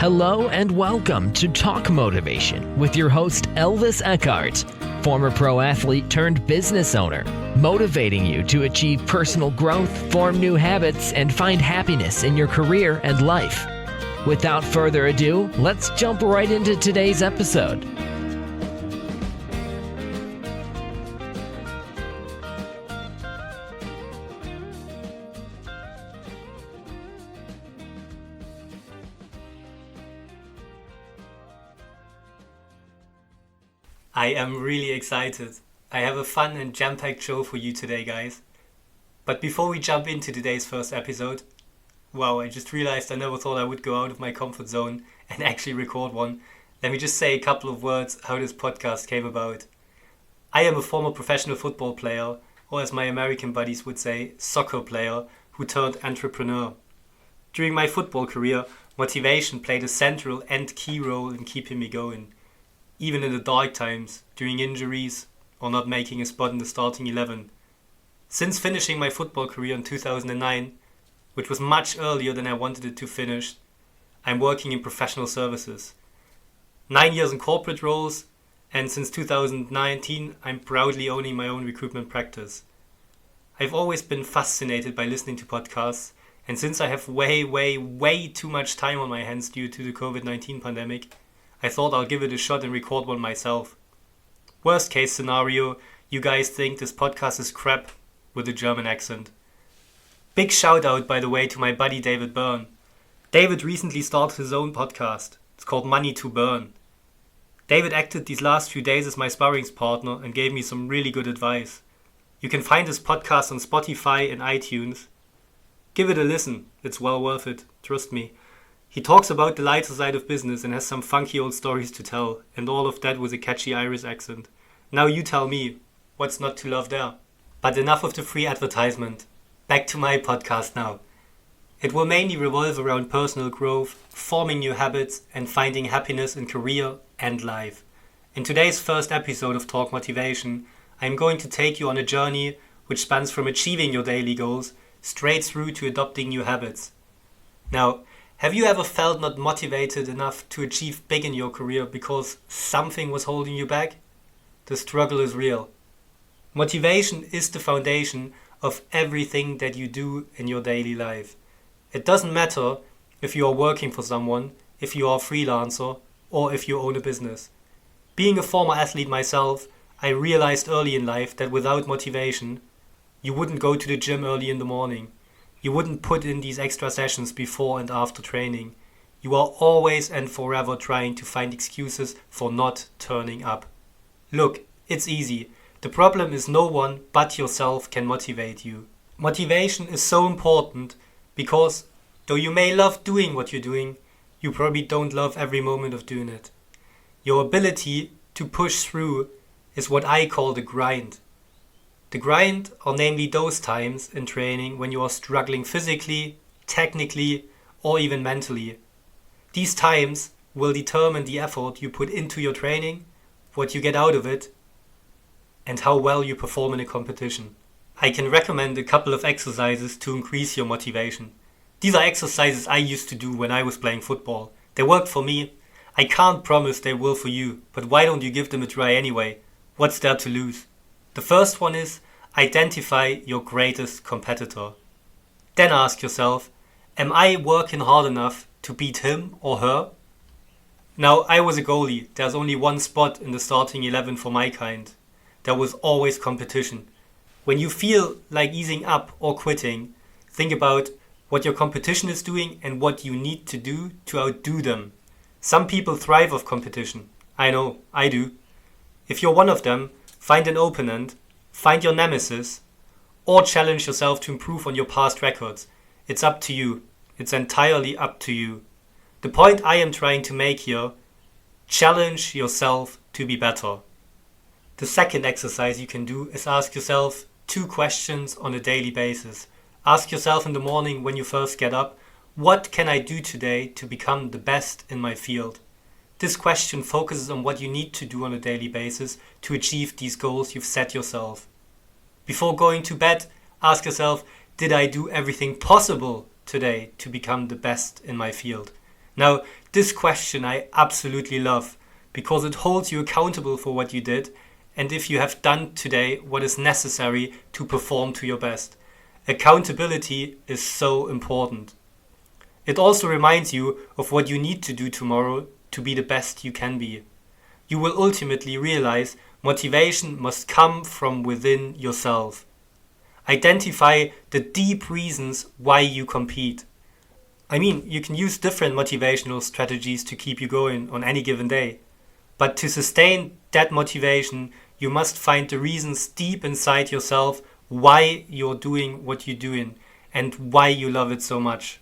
Hello and welcome to Talk Motivation with your host Elvis Eckardt, former pro athlete turned business owner, motivating you to achieve personal growth, form new habits, and find happiness in your career and life. Without further ado, let's jump right into today's episode. I am really excited. I have a fun and jam-packed show for you today, guys. But before we jump into today's first episode, wow, I just realized I never thought I would go out of my comfort zone and actually record one. Let me just say a couple of words how this podcast came about. I am a former professional football player, or as my American buddies would say, soccer player, who turned entrepreneur. During my football career, motivation played a central and key role in keeping me going. Even in the dark times, during injuries, or not making a spot in the starting 11. Since finishing my football career in 2009, which was much earlier than I wanted it to finish, I'm working in professional services. 9 years in corporate roles, and since 2019, I'm proudly owning my own recruitment practice. I've always been fascinated by listening to podcasts, and since I have way too much time on my hands due to the COVID-19 pandemic, I thought I'll give it a shot and record one myself. Worst case scenario, you guys think this podcast is crap with a German accent. Big shout out, by the way, to my buddy David Byrne. David recently started his own podcast. It's called Money to Burn. David acted these last few days as my sparrings partner and gave me some really good advice. You can find his podcast on Spotify and iTunes. Give it a listen. It's well worth it. Trust me. He talks about the lighter side of business and has some funky old stories to tell, and all of that with a catchy Irish accent. Now you tell me, what's not to love there? But enough of the free advertisement. Back to my podcast now. It will mainly revolve around personal growth, forming new habits, and finding happiness in career and life. In today's first episode of Talk Motivation, I'm going to take you on a journey which spans from achieving your daily goals straight through to adopting new habits. Now, have you ever felt not motivated enough to achieve big in your career because something was holding you back? The struggle is real. Motivation is the foundation of everything that you do in your daily life. It doesn't matter if you are working for someone, if you are a freelancer, or if you own a business. Being a former athlete myself, I realized early in life that without motivation, you wouldn't go to the gym early in the morning. You wouldn't put in these extra sessions before and after training. You are always and forever trying to find excuses for not turning up. Look, it's easy. The problem is no one but yourself can motivate you. Motivation is so important because though you may love doing what you're doing, you probably don't love every moment of doing it. Your ability to push through is what I call the grind. The grind are namely those times in training when you are struggling physically, technically, or even mentally. These times will determine the effort you put into your training, what you get out of it, and how well you perform in a competition. I can recommend a couple of exercises to increase your motivation. These are exercises I used to do when I was playing football. They worked for me. I can't promise they will for you, but why don't you give them a try anyway? What's there to lose? The first one is identify your greatest competitor. Then ask yourself, am I working hard enough to beat him or her? Now, I was a goalie. There's only one spot in the starting 11 for my kind. There was always competition. When you feel like easing up or quitting, think about what your competition is doing and what you need to do to outdo them. Some people thrive off competition. I know, I do. If you're one of them, find an opponent, find your nemesis, or challenge yourself to improve on your past records. It's up to you. It's entirely up to you. The point I am trying to make here, challenge yourself to be better. The second exercise you can do is ask yourself 2 questions on a daily basis. Ask yourself in the morning when you first get up, what can I do today to become the best in my field? This question focuses on what you need to do on a daily basis to achieve these goals you've set yourself. Before going to bed, ask yourself, did I do everything possible today to become the best in my field? Now, this question I absolutely love because it holds you accountable for what you did and if you have done today what is necessary to perform to your best. Accountability is so important. It also reminds you of what you need to do tomorrow to be the best you can be. You will ultimately realize motivation must come from within yourself. Identify the deep reasons why you compete. I mean, you can use different motivational strategies to keep you going on any given day. But to sustain that motivation, you must find the reasons deep inside yourself why you're doing what you're doing and why you love it so much.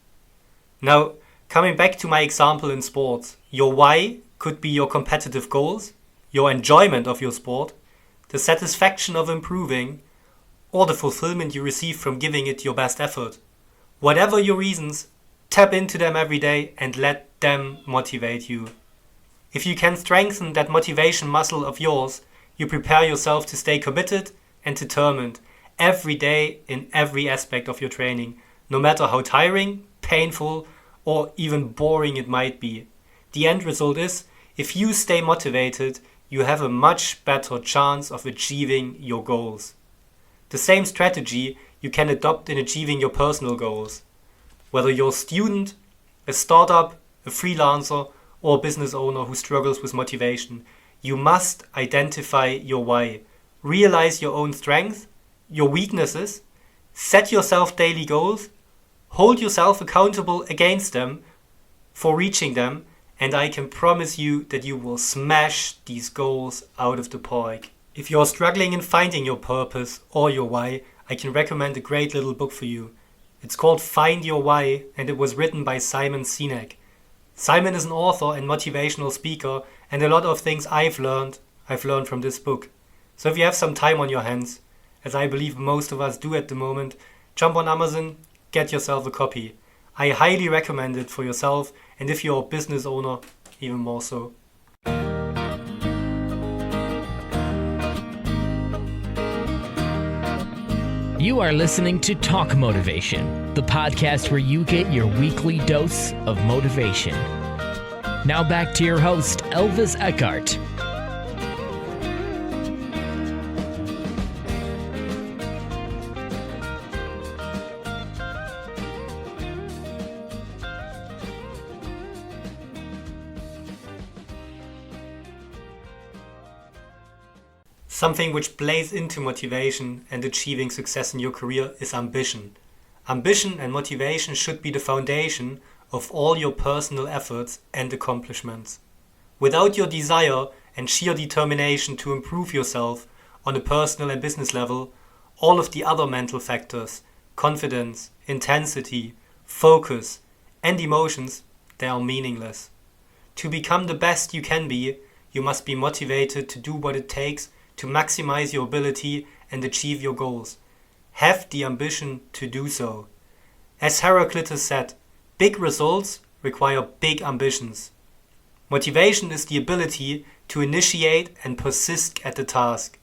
Now, coming back to my example in sports, your why could be your competitive goals, your enjoyment of your sport, the satisfaction of improving, or the fulfillment you receive from giving it your best effort. Whatever your reasons, tap into them every day and let them motivate you. If you can strengthen that motivation muscle of yours, you prepare yourself to stay committed and determined every day in every aspect of your training, no matter how tiring, painful, or even boring it might be. The end result is, if you stay motivated, you have a much better chance of achieving your goals. The same strategy you can adopt in achieving your personal goals. Whether you're a student, a startup, a freelancer, or a business owner who struggles with motivation, you must identify your why. Realize your own strengths, your weaknesses, set yourself daily goals, hold yourself accountable against them for reaching them, and I can promise you that you will smash these goals out of the park. If you're struggling in finding your purpose or your why, I can recommend a great little book for you. It's called Find Your Why, and it was written by Simon Sinek. Simon is an author and motivational speaker, and a lot of things I've learned from this book. So if you have some time on your hands, as I believe most of us do at the moment, jump on Amazon, get yourself a copy. I highly recommend it for yourself, and if you're a business owner, even more so. You are listening to Talk Motivation, the podcast where you get your weekly dose of motivation. Now back to your host, Elvis Eckardt. Something which plays into motivation and achieving success in your career is ambition. Ambition and motivation should be the foundation of all your personal efforts and accomplishments. Without your desire and sheer determination to improve yourself on a personal and business level, all of the other mental factors, confidence, intensity, focus, and emotions, they are meaningless. To become the best you can be, you must be motivated to do what it takes to maximize your ability and achieve your goals. Have the ambition to do so. As Heraclitus said, big results require big ambitions. Motivation is the ability to initiate and persist at the task.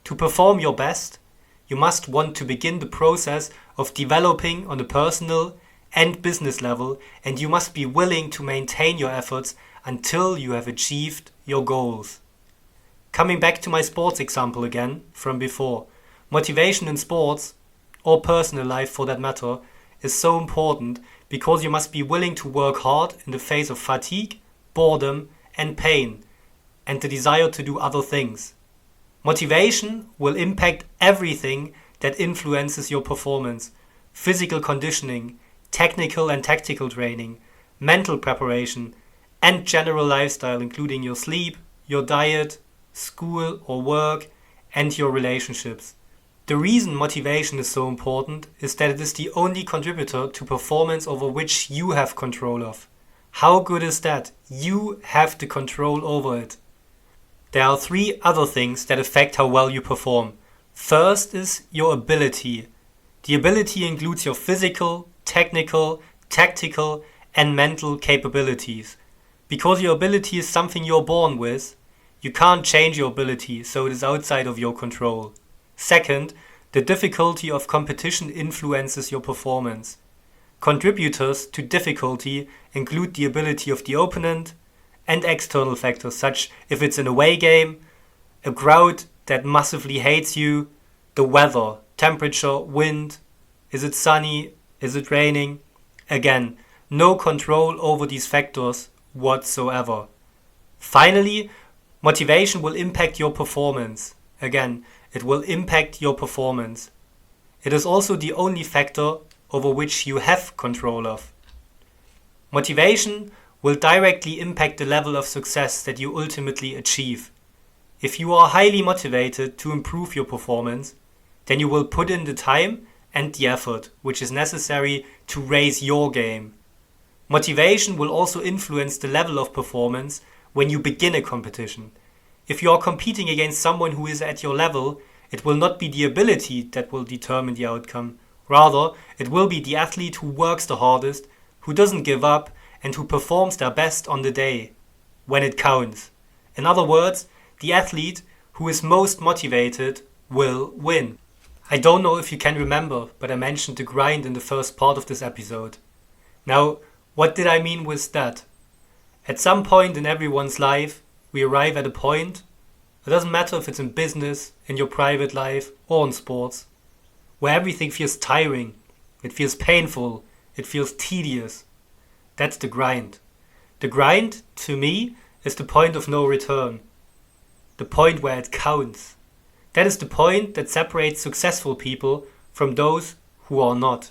To perform your best, you must want to begin the process of developing on a personal and business level, and you must be willing to maintain your efforts until you have achieved your goals. Coming back to my sports example again from before, motivation in sports, or personal life for that matter, is so important because you must be willing to work hard in the face of fatigue, boredom, and pain, and the desire to do other things. Motivation will impact everything that influences your performance: physical conditioning, technical and tactical training, mental preparation, and general lifestyle, including your sleep, your diet, school or work, and your relationships. The reason motivation is so important is that it is the only contributor to performance over which you have control of. How good is that? You have the control over it. There are 3 other things that affect how well you perform. First is your ability. The ability includes your physical, technical, tactical, and mental capabilities. Because your ability is something you're born with, you can't change your ability, so it is outside of your control. Second, the difficulty of competition influences your performance. Contributors to difficulty include the ability of the opponent and external factors, such if it's an away game, a crowd that massively hates you, the weather, temperature, wind, is it sunny, is it raining? Again, no control over these factors whatsoever. Finally, motivation will impact your performance. Again, it will impact your performance. It is also the only factor over which you have control of. Motivation will directly impact the level of success that you ultimately achieve. If you are highly motivated to improve your performance, then you will put in the time and the effort which is necessary to raise your game. Motivation will also influence the level of performance when you begin a competition. If you are competing against someone who is at your level, it will not be the ability that will determine the outcome. Rather, it will be the athlete who works the hardest, who doesn't give up, and who performs their best on the day, when it counts. In other words, the athlete who is most motivated will win. I don't know if you can remember, but I mentioned the grind in the first part of this episode. Now, what did I mean with that? At some point in everyone's life, we arrive at a point, it doesn't matter if it's in business, in your private life, or in sports, where everything feels tiring, it feels painful, it feels tedious. That's the grind. The grind, to me, is the point of no return. The point where it counts. That is the point that separates successful people from those who are not.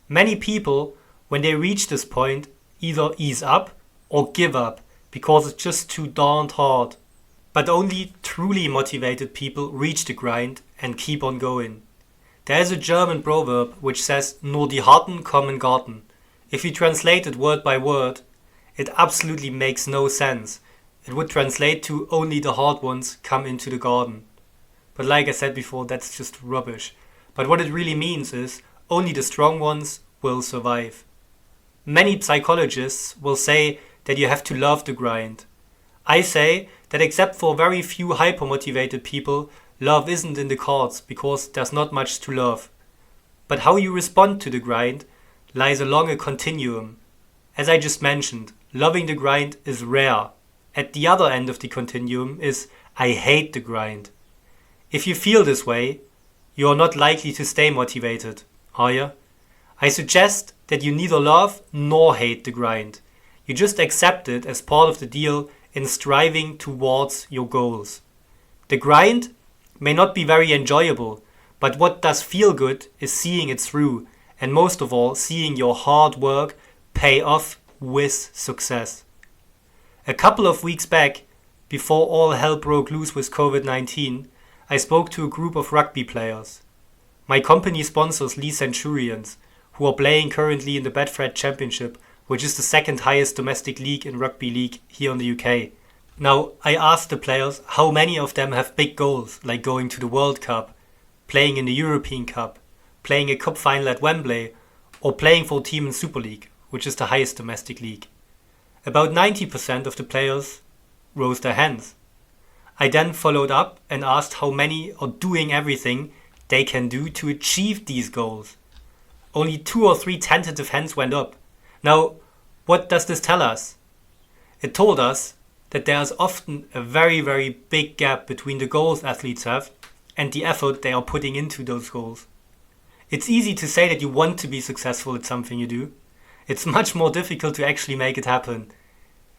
Many people, when they reach this point, either ease up or give up because it's just too darned hard. But only truly motivated people reach the grind and keep on going. There is a German proverb which says, "Nur die Harten kommen Garten." If you translate it word by word, it absolutely makes no sense. It would translate to "only the hard ones come into the garden." But like I said before, that's just rubbish. But what it really means is, only the strong ones will survive. Many psychologists will say that you have to love the grind. I say that except for very few hyper-motivated people, love isn't in the cards because there's not much to love. But how you respond to the grind lies along a continuum. As I just mentioned, loving the grind is rare. At the other end of the continuum is I hate the grind. If you feel this way, you are not likely to stay motivated, are you? I suggest that you neither love nor hate the grind. You just accept it as part of the deal in striving towards your goals. The grind may not be very enjoyable, but what does feel good is seeing it through, and most of all, seeing your hard work pay off with success. A couple of weeks back, before all hell broke loose with COVID-19, I spoke to a group of rugby players. My company sponsors Lee Centurions, who are playing currently in the Betfred Championship, which is the second highest domestic league in rugby league here in the UK. Now, I asked the players how many of them have big goals, like going to the World Cup, playing in the European Cup, playing a cup final at Wembley, or playing for a team in Super League, which is the highest domestic league. About 90% of the players rose their hands. I then followed up and asked how many are doing everything they can do to achieve these goals. Only 2 or 3 tentative hands went up. Now, what does this tell us? It told us that there is often a very, very big gap between the goals athletes have and the effort they are putting into those goals. It's easy to say that you want to be successful at something you do. It's much more difficult to actually make it happen.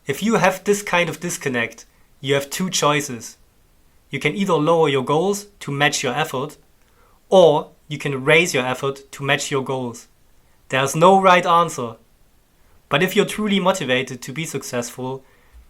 If you have this kind of disconnect, you have 2 choices. You can either lower your goals to match your effort, or you can raise your effort to match your goals. There's no right answer. But if you're truly motivated to be successful,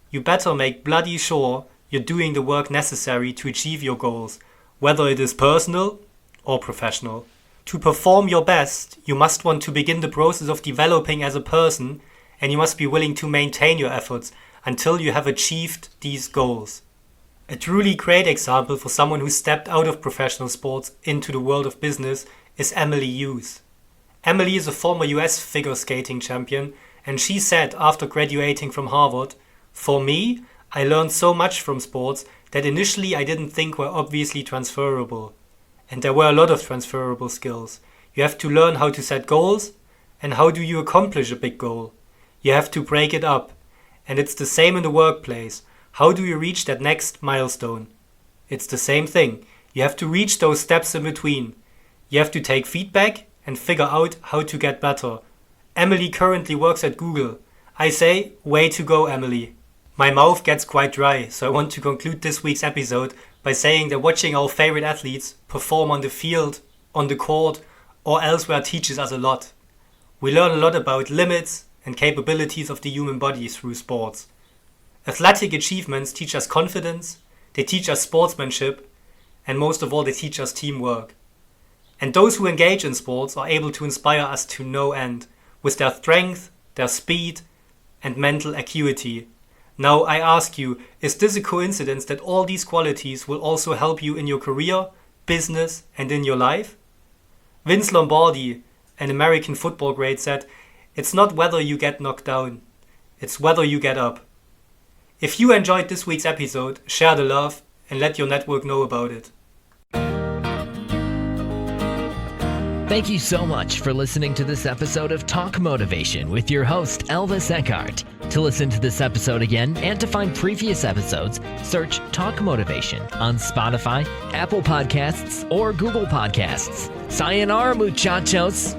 you better make bloody sure you're doing the work necessary to achieve your goals, whether it is personal or professional. To perform your best, you must want to begin the process of developing as a person, and you must be willing to maintain your efforts until you have achieved these goals. A truly great example for someone who stepped out of professional sports into the world of business is Emily Hughes. Emily is a former US figure skating champion, and she said after graduating from Harvard, "For me, I learned so much from sports that initially I didn't think were obviously transferable." And there were a lot of transferable skills. You have to learn how to set goals, And how do you accomplish a big goal? You have to break it up. And it's the same in the workplace. How do you reach that next milestone? It's the same thing. You have to reach those steps in between. You have to take feedback and figure out how to get better. Emily currently works at Google. I say, way to go, Emily. My mouth gets quite dry, so I want to conclude this week's episode by saying that watching our favorite athletes perform on the field, on the court, or elsewhere teaches us a lot. We learn a lot about limits and capabilities of the human body through sports. Athletic achievements teach us confidence, they teach us sportsmanship, and most of all, they teach us teamwork. And those who engage in sports are able to inspire us to no end, with their strength, their speed, and mental acuity. Now I ask you, is this a coincidence that all these qualities will also help you in your career, business, and in your life? Vince Lombardi, an American football great, said, "It's not whether you get knocked down, it's whether you get up." If you enjoyed this week's episode, share the love and let your network know about it. Thank you so much for listening to this episode of Talk Motivation with your host, Elvis Eckardt. To listen to this episode again and to find previous episodes, search Talk Motivation on Spotify, Apple Podcasts, or Google Podcasts. Sayonara, muchachos!